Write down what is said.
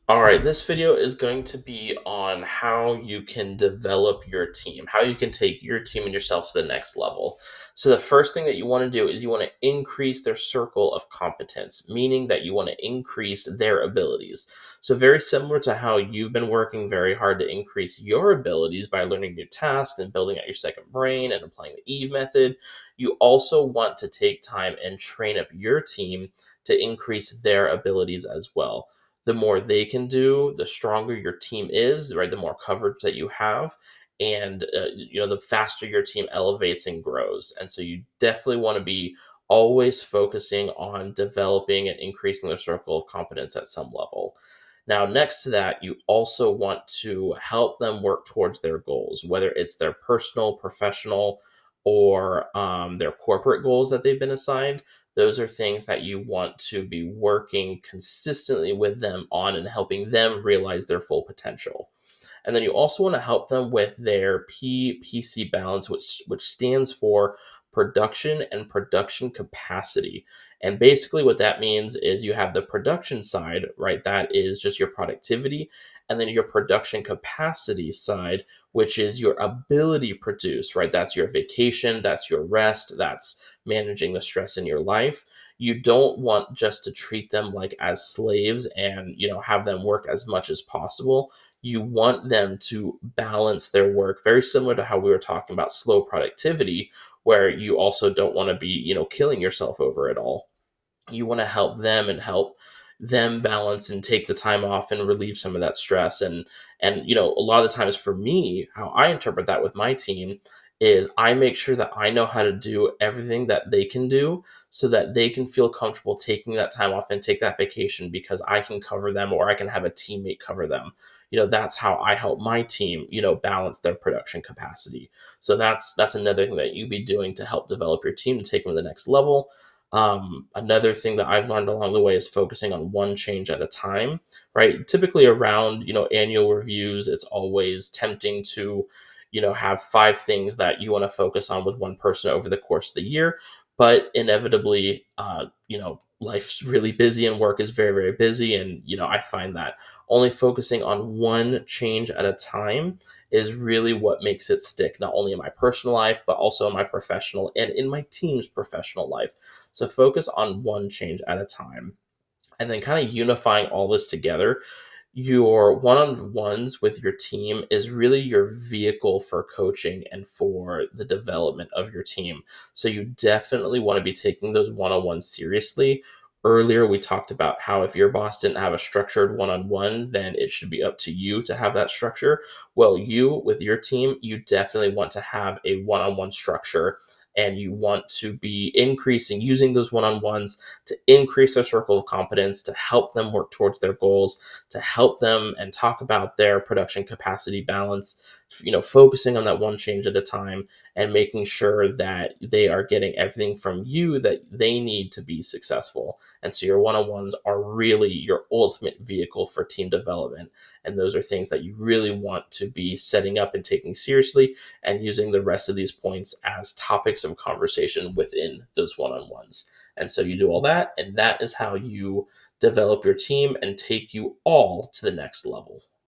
All right, this video is going to be on how you can develop your team, how you can take your team and yourself to the next level. So, the first thing that you want to do is you want to increase their circle of competence, meaning that you want to increase their abilities. So, very similar to how you've been working very hard to increase your abilities by learning new tasks and building out your second brain and applying the Eve method, you also want to take time and train up your team to increase their abilities as well. The more they can do, the stronger your team is, right? The more coverage that you have, and the faster your team elevates and grows. And so you definitely want to be always focusing on developing and increasing their circle of competence at some level. Now, next to that, you also want to help them work towards their goals, whether it's their personal, professional, or their corporate goals that they've been assigned. Those are things that you want to be working consistently with them on and helping them realize their full potential. And then you also want to help them with their PPC balance, which stands for production and production capacity. And basically, what that means is you have the production side, right? That is just your productivity. And then your production capacity side, which is your ability to produce, right? That's your vacation, that's your rest, that's managing the stress in your life. You don't want just to treat them like as slaves and have them work as much as possible. You want them to balance their work, very similar to how we were talking about slow productivity, where you also don't want to be killing yourself over it all. You want to help them and help them balance and take the time off and relieve some of that stress. And a lot of the times for me, how I interpret that with my team is I make sure that I know how to do everything that they can do so that they can feel comfortable taking that time off and take that vacation because I can cover them or I can have a teammate cover them. That's how I help my team balance their production capacity. So that's another thing that you be doing to help develop your team to take them to the next level. Another thing that I've learned along the way is focusing on one change at a time, right? Typically around, annual reviews, it's always tempting to, have five things that you want to focus on with one person over the course of the year. But inevitably, life's really busy and work is very, very busy. And, I find that only focusing on one change at a time is really what makes it stick, not only in my personal life, but also in my professional and in my team's professional life. So focus on one change at a time. And then kind of unifying all this together, your one-on-ones with your team is really your vehicle for coaching and for the development of your team. So you definitely want to be taking those one-on-ones seriously. Earlier, we talked about how if your boss didn't have a structured one-on-one, then it should be up to you to have that structure. Well, you with your team, you definitely want to have a one-on-one structure, and you want to be increasing using those one-on-ones to increase their circle of competence, to help them work towards their goals, to help them and talk about their production capacity balance, focusing on that one change at a time and making sure that they are getting everything from you that they need to be successful. And so your one-on-ones are really your ultimate vehicle for team development. And those are things that you really want to be setting up and taking seriously and using the rest of these points as topics of conversation within those one-on-ones. And so you do all that, and that is how you develop your team and take you all to the next level.